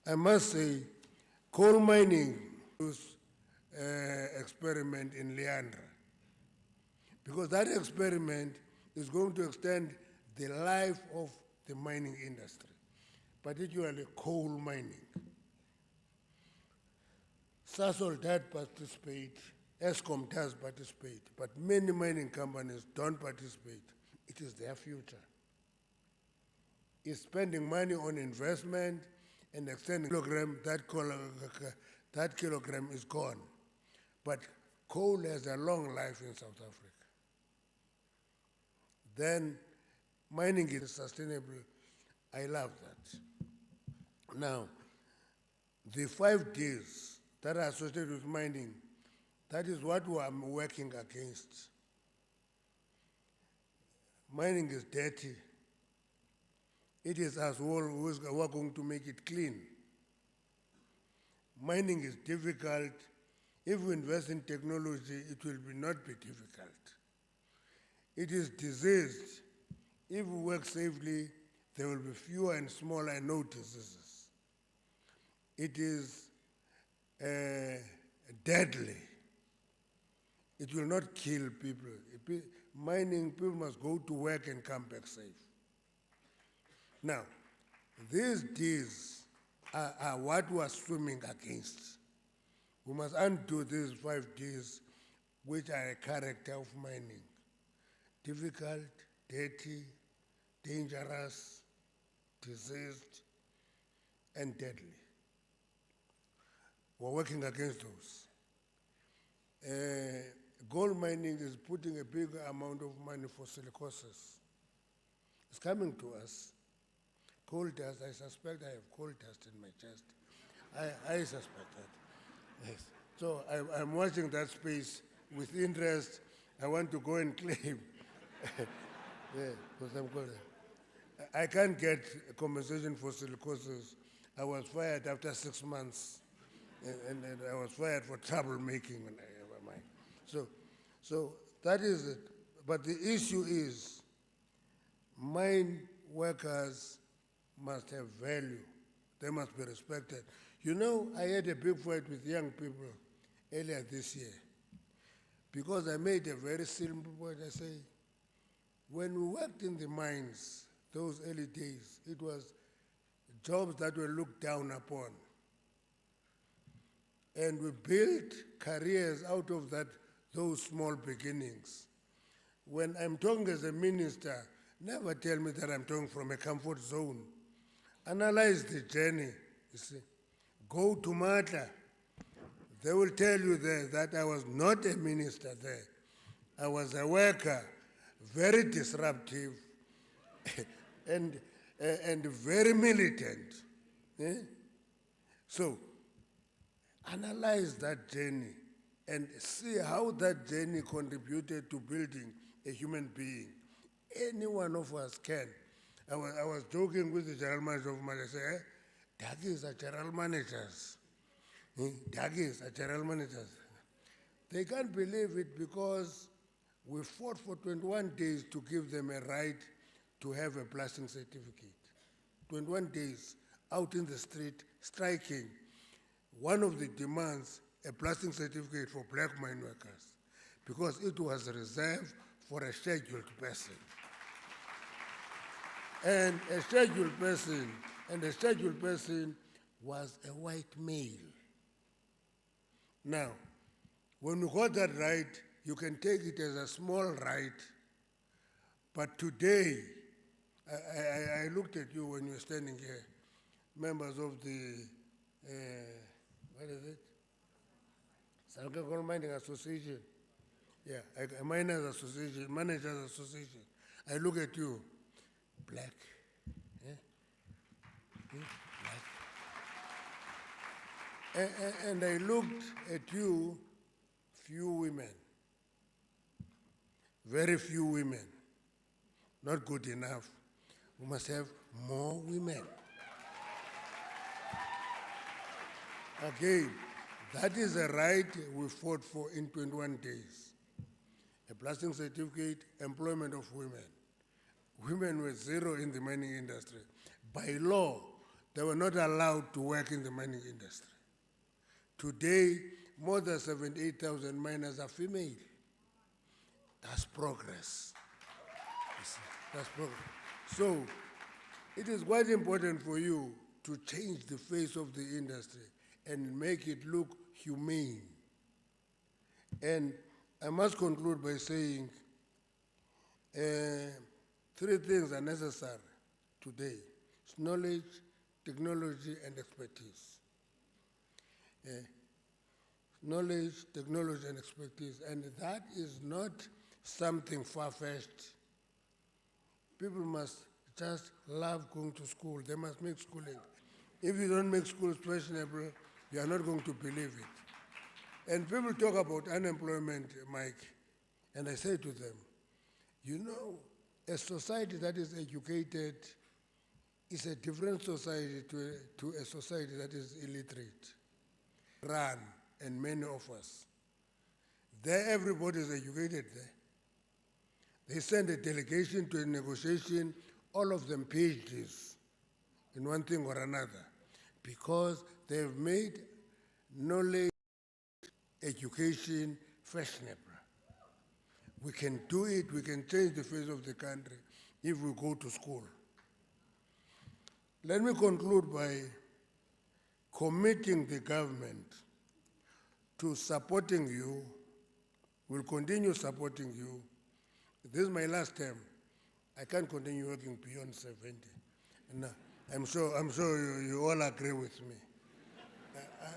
I must say, coal mining was experiment in Leandra, because that experiment is going to extend the life of the mining industry, particularly coal mining. Sasol does participate, ESCOM does participate, but many mining companies don't participate. It is their future. It's spending money on investment and extending kilogram, that kilogram is gone. But coal has a long life in South Africa. Then mining is sustainable. I love that. Now, the 5 days that are associated with mining, that is what I'm working against. Mining is dirty. It is us all who are going to make it clean. Mining is difficult. If we invest in technology, it will not be difficult. It is diseased. If we work safely, there will be fewer and smaller no diseases. It is deadly. It will not kill people. Mining, people must go to work and come back safe. Now, these days are what we are swimming against. We must undo these 5 days, which are a character of mining. Difficult, dirty, dangerous, diseased, and deadly. We're working against those. Gold mining is putting a big amount of money for silicosis. It's coming to us. Coal dust, I suspect I have coal dust in my chest. I suspect that. Yes. So I'm watching that space with interest. I want to go and claim. Yeah, because I'm good. I can't get compensation for silicosis. I was fired after 6 months, and I was fired for troublemaking. So that is it. But the issue is, mine workers must have value. They must be respected. You know, I had a big fight with young people earlier this year because I made a very simple point. I say, when we worked in the mines, those early days, it was jobs that were looked down upon. And we built careers out of those small beginnings. When I'm talking as a minister, never tell me that I'm talking from a comfort zone. Analyze the journey, you see. Go to Matla. They will tell you there that I was not a minister there. I was a worker, very disruptive, and very militant. Eh? So, analyze that journey and see how that journey contributed to building a human being. Any one of us can. I was joking with the general manager of Mali. I said, Dagis are general managers. Dagis are general managers. They can't believe it because we fought for 21 days to give them a right to have a blasting certificate. 21 days out in the street, striking. One of the demands, a blasting certificate for black mine workers, because it was reserved for a scheduled person. And a scheduled person was a white male. Now, when you got that right, you can take it as a small right, but today, I looked at you when you were standing here, members of the, what is it? Salka Coal Mining Association. Yeah, a miners association, managers association. I look at you, black. Black. And I looked at you, few women, very few women, not good enough. We must have more women. Again, that is a right we fought for in 21 days. A blasting certificate, employment of women. Women were zero in the mining industry. By law, they were not allowed to work in the mining industry. Today, more than 78,000 miners are female. That's progress. You see, that's progress. So, it is quite important for you to change the face of the industry and make it look humane. And I must conclude by saying three things are necessary today. It's knowledge, technology, and expertise. Knowledge, technology, and expertise. And that is not something far-fetched. People must just love going to school. They must make schooling. If you don't make schools fashionable, you are not going to believe it. And people talk about unemployment, Mike, and I say to them, you know, a society that is educated is a different society to a society that is illiterate. Run, and many of us. There, everybody is educated there. They send a delegation to a negotiation, all of them PhDs in one thing or another, because they've made knowledge, education fashionable. We can do it, we can change the face of the country if we go to school. Let me conclude by committing the government to supporting you, will continue supporting you. This is my last term. I can't continue working beyond 70. And I'm sure you all agree with me.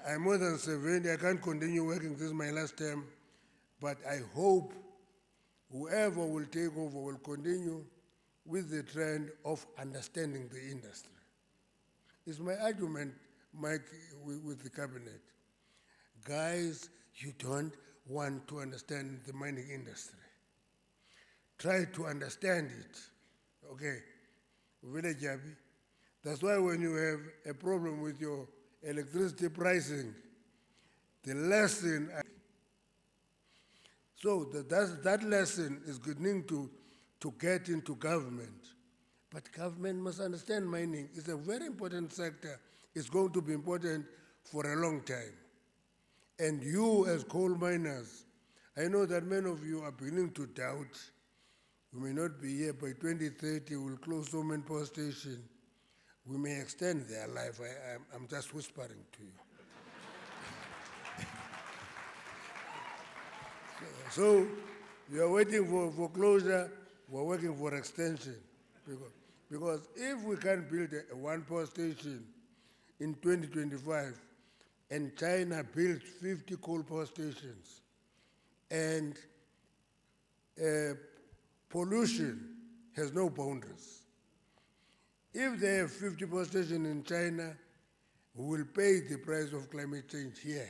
I'm more than 70, I can't continue working, this is my last term, but I hope whoever will take over will continue with the trend of understanding the industry. It's my argument, Mike, with the cabinet. Guys, you don't want to understand the mining industry. Try to understand it, okay? Village Jabi. That's why when you have a problem with your electricity pricing, the lesson, so that lesson is beginning to get into government. But government must understand mining is a very important sector. It's going to be important for a long time. And you as coal miners, I know that many of you are beginning to doubt. We may not be here by 2030, we'll close so many power stations. We may extend their life. I'm just whispering to you. So you are waiting for closure, we're working for extension. Because if we can build one power station in 2025, and China built 50 coal power stations, and pollution has no boundaries. If they have 50 power stations in China, we will pay the price of climate change here.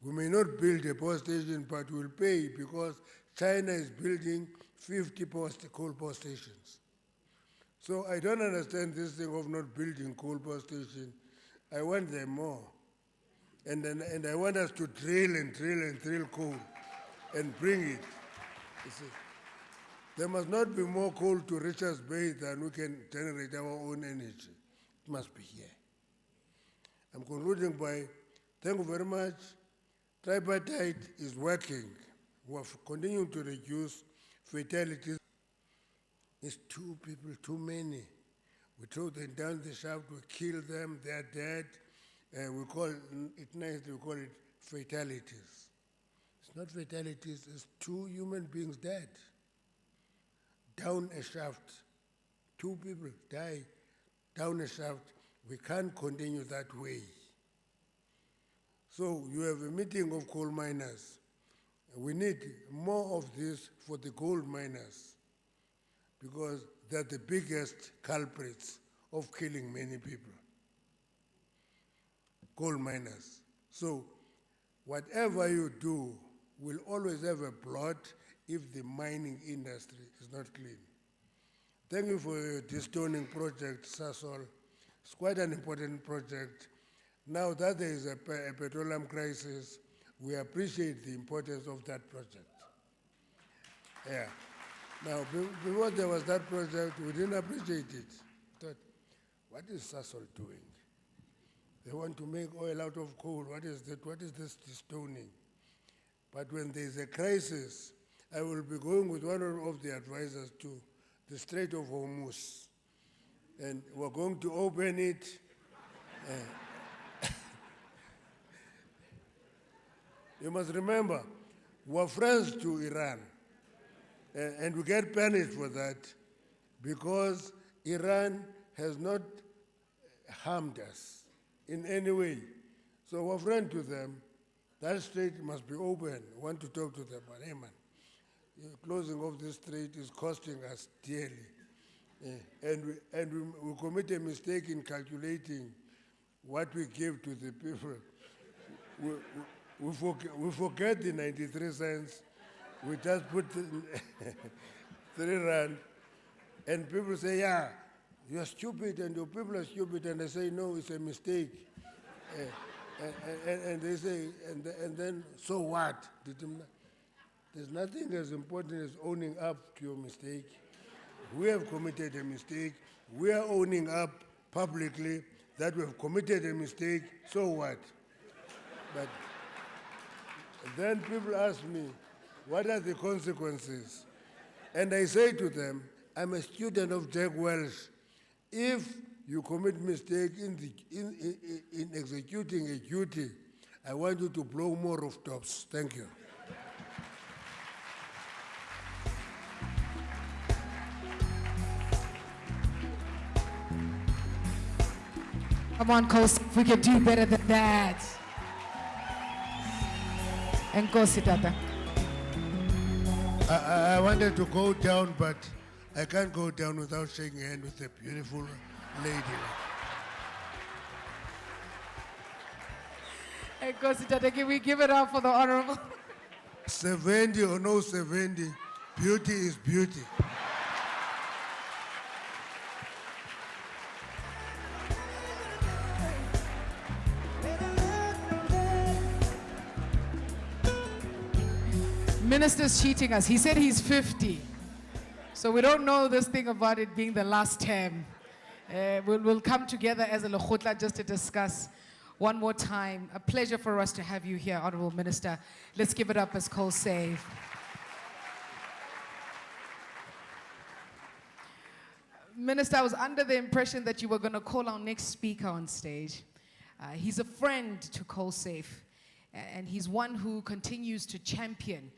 We may not build a power station, but we'll pay because China is building 50 coal power stations. So I don't understand this thing of not building coal power stations. I want them more. And I want us to drill and drill and drill coal and bring it. You see. There must not be more coal to Richards Bay than we can generate our own energy. It must be here. I'm concluding by, thank you very much. Tripartite is working. We are continuing to reduce fatalities. It's two people, too many. We throw them down the shaft, we kill them, they're dead. We call it nicely, we call it fatalities. It's not fatalities, it's two human beings dead. Down a shaft, two people die down a shaft. We can't continue that way. So you have a meeting of coal miners. We need more of this for the gold miners because they're the biggest culprits of killing many people. Gold miners. So whatever you do will always have a blot if the mining industry is not clean. Thank you for your destoning project, Sasol. It's quite an important project. Now that there is a petroleum crisis, we appreciate the importance of that project. Yeah. Now, before there was that project, we didn't appreciate it. Thought, what is Sasol doing? They want to make oil out of coal. What is that? What is this stoning? But when there's a crisis, I will be going with one of the advisors to the Strait of Hormuz. And we're going to open it. You must remember, we're friends to Iran. And we get punished for that because Iran has not harmed us in any way. So we're friends to them. That strait must be open. We want to talk to them, but hey man, the closing of this strait is costing us dearly. And we commit a mistake in calculating what we give to the people. We forget the 93 cents. We just put 3 rand. And people say, yeah, you're stupid and your people are stupid. And I say, no, it's a mistake. And they say, and then, so what? There's nothing as important as owning up to your mistake. We have committed a mistake. We are owning up publicly that we have committed a mistake. So what? But then people ask me, what are the consequences? And I say to them, I'm a student of Jack Welch. If you commit mistake in executing a duty, I want you to blow more rooftops. Thank you. Come on, Coast, we can do better than that. And go sit down. I wanted to go down, but I can't go down without shaking hands with a beautiful lady. And go sit down. Can we give it up for the honorable? 70 or no 70, beauty is beauty. Minister's cheating us. He said he's 50. So we don't know this thing about it being the last term. We'll come together as a Lekgotla just to discuss one more time. A pleasure for us to have you here, Honorable Minister. Let's give it up as Coal Save. Minister, I was under the impression that you were going to call our next speaker on stage. He's a friend to Coal Safe, and he's one who continues to champion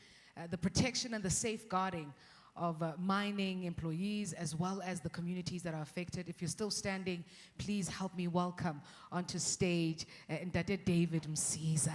the protection and the safeguarding of mining employees as well as the communities that are affected. If you're still standing, please help me welcome onto stage Ndade David Msiza.